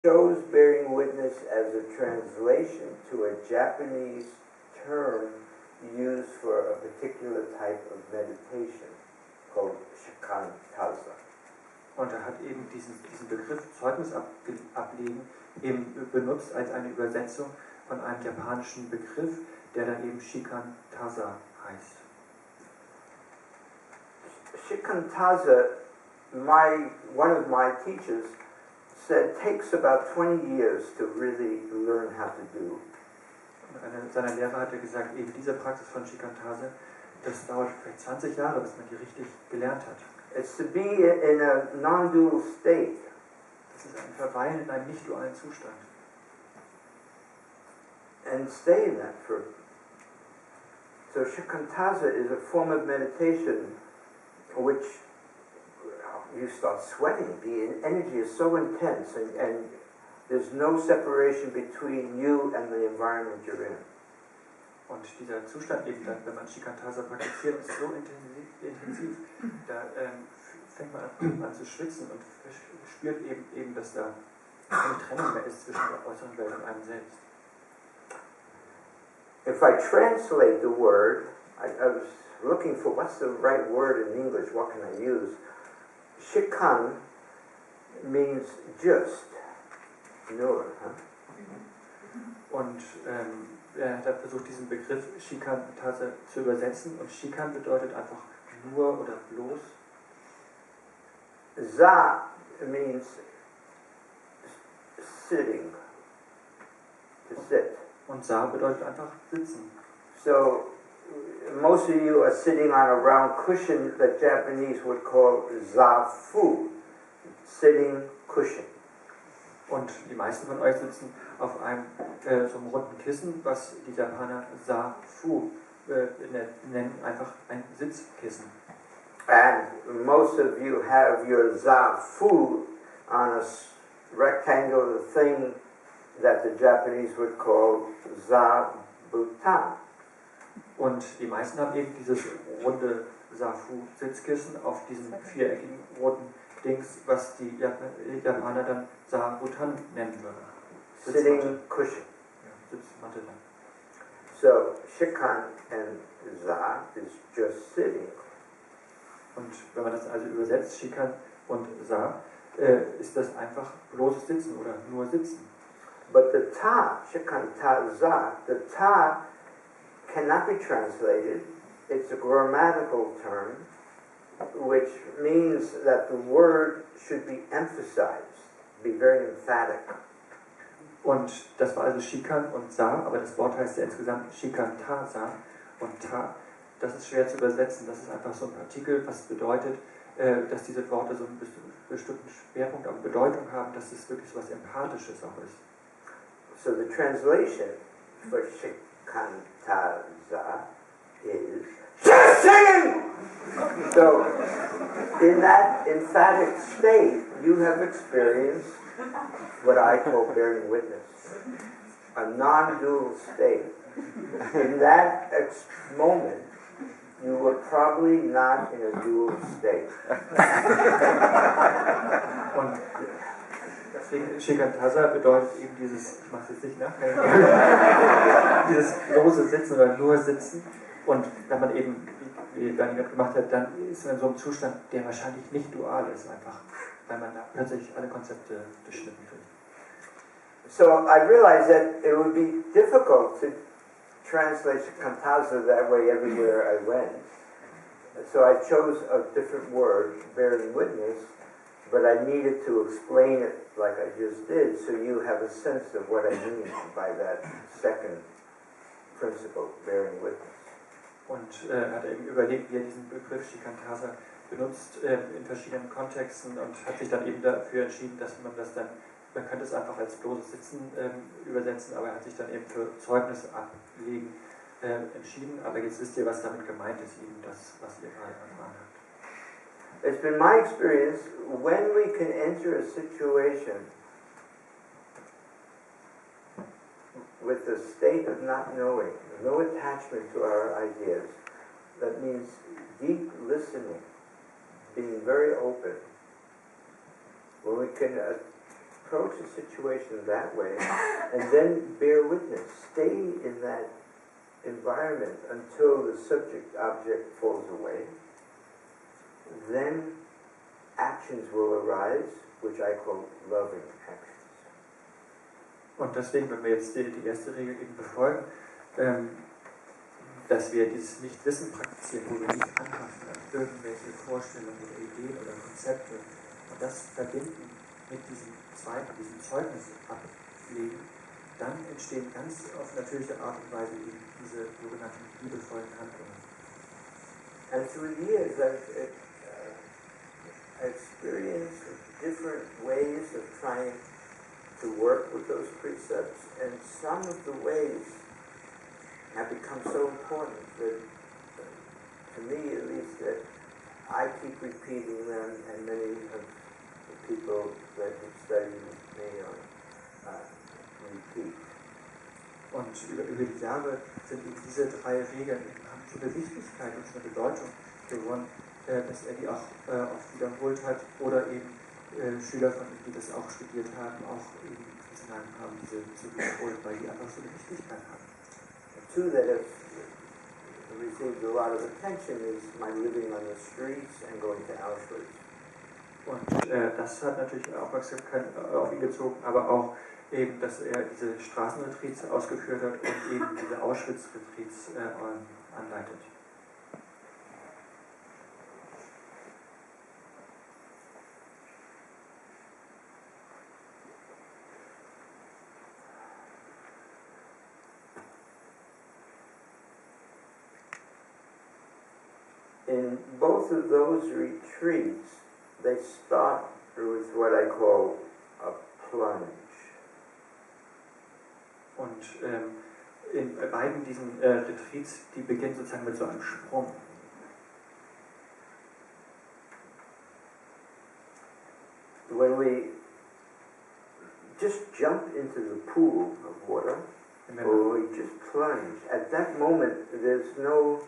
chose bearing witness as a translation to a Japanese term used for a particular type of meditation called shikantaza. Und er hat eben diesen Begriff Zeugnis ablegen eben benutzt als eine Übersetzung von einem japanischen Begriff, der dann eben Shikantaza heißt. Shikantaza, one of my teachers said, takes about 20 years to really learn how to do. Und einer seiner Lehrer hatte gesagt, eben diese Praxis von Shikantaza, das dauert vielleicht 20 Jahre, bis man die richtig gelernt hat. It's to be in a non-dual state. Das ist ein Verweilen in einem nicht-dualen Zustand. And stay in that for. So shikantaza is a form of meditation which you start sweating. The energy is so intense and there's no separation between you and the environment you're in. Und dieser Zustand eben dann, wenn man Shikantaza praktiziert, ist so intensiv, da fängt man an zu schwitzen und spürt eben, dass da keine Trennung mehr ist zwischen der äußeren Welt und einem selbst. If I translate the word, I was looking for what's the right word in English, what can I use? Shikan means just, nur. Und er hat versucht, diesen Begriff Shikantaza zu übersetzen, und Shikan bedeutet einfach nur oder bloß. Za means sitting, to sit. Und Sa bedeutet einfach sitzen. So, most of you are sitting on a round cushion that Japanese would call zafu, sitting cushion. Und die meisten von euch sitzen auf einem so einem runden Kissen, was die Japaner Sa-Fu nennen, einfach ein Sitzkissen. And most of you have your zafu on a rectangular thing that the Japanese would call zabutan. Und die meisten haben eben dieses runde Sa-Fu-Sitzkissen auf diesem viereckigen roten Dings, was die Japaner dann Sa-Butan nennen würden. Sitting cushion. Ja, Sitzmatte dann. So, Shikan and Za is just sitting. Und wenn man das also übersetzt, Shikan und Sa, ist das einfach bloßes Sitzen oder nur Sitzen. But the ta, Shikan ta za, the ta cannot be translated. It's a grammatical term, which means that the word should be emphasized, be very emphatic. Und das war also Shikan und Sa, aber das Wort heißt ja insgesamt Shikan ta Sa, und Ta, das ist schwer zu übersetzen, das ist einfach so ein Partikel, was bedeutet, dass diese Worte so einen bestimmten Schwerpunkt an Bedeutung haben, dass es wirklich so was Empathisches auch ist. So the translation for Shikan ta za is just singing! So, in that emphatic state, you have experienced what I call bearing witness, a non-dual state. In that moment, you were probably not in a dual state. Und deswegen Shikantaza bedeutet eben dieses, ich mache es jetzt nicht nach, dieses lose Sitzen oder nur Sitzen. Und wenn man eben, wie Daniel gemacht hat, dann ist man in so einem Zustand, der wahrscheinlich nicht dual ist, einfach, weil man da plötzlich alle Konzepte durchschnitten wird. So I realized that it would be difficult to translate Shikantaza that way everywhere I went. So I chose a different word, bearing witness, but I needed to explain it like I just did, so you have a sense of what I mean by that second principle, bearing witness. Und hat eben überlegt, wie er diesen Begriff Shikantaza benutzt in verschiedenen Kontexten, und hat sich dann eben dafür entschieden, dass man das dann, man könnte es einfach als bloßes Sitzen übersetzen, aber er hat sich dann eben für Zeugnis ablegen entschieden. Aber jetzt wisst ihr, was damit gemeint ist, eben das, was ihr gerade erfahren habt. It's been my experience, when we can enter a situation with a state of not knowing, no attachment to our ideas, that means deep listening, being very open. When we can approach a situation that way, and then bear witness. Stay in that environment until the subject-object falls away. Then actions will arise, which I call loving actions. Und deswegen, wenn wir jetzt die erste Regel eben befolgen, dass wir dieses Nichtwissen praktizieren, wo wir nicht anhaften an irgendwelche Vorstellungen oder Ideen oder Konzepte und das verbinden mit diesem zweiten, diesem Zeugnis ablegen, dann entstehen ganz auf natürliche Art und Weise eben diese sogenannten liebevollen Handlungen. And through the years, I've experienced different ways of trying to work with those precepts, and some of the ways have become so important that, to me at least, that I keep repeating them, and many of the people that have studied with me repeat. Und über die Jahre sind eben diese drei Regeln, haben so eine Wichtigkeit und so eine Bedeutung gewonnen, dass er die auch oft wiederholt hat oder eben Schüler von ihm, die das auch studiert haben, auch eben gesagt haben, diese zu wiederholen, weil die einfach so eine Wichtigkeit haben. Two that have received a lot of attention is my living on the streets and going to Auschwitz. Und das hat natürlich Aufmerksamkeit auf ihn gezogen, aber auch eben, dass er diese Straßenretreats ausgeführt hat und eben diese Auschwitz-Retreats anleitet. In both of those retreats, they start with what I call a plunge. Und in beiden diesen Retreats, die beginnen sozusagen mit so einem Sprung. When we just jump into the pool of water, or we just plunge, at that moment there's no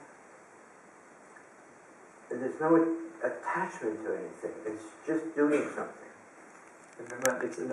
attachment to anything. It's just doing something. Wenn man jetzt in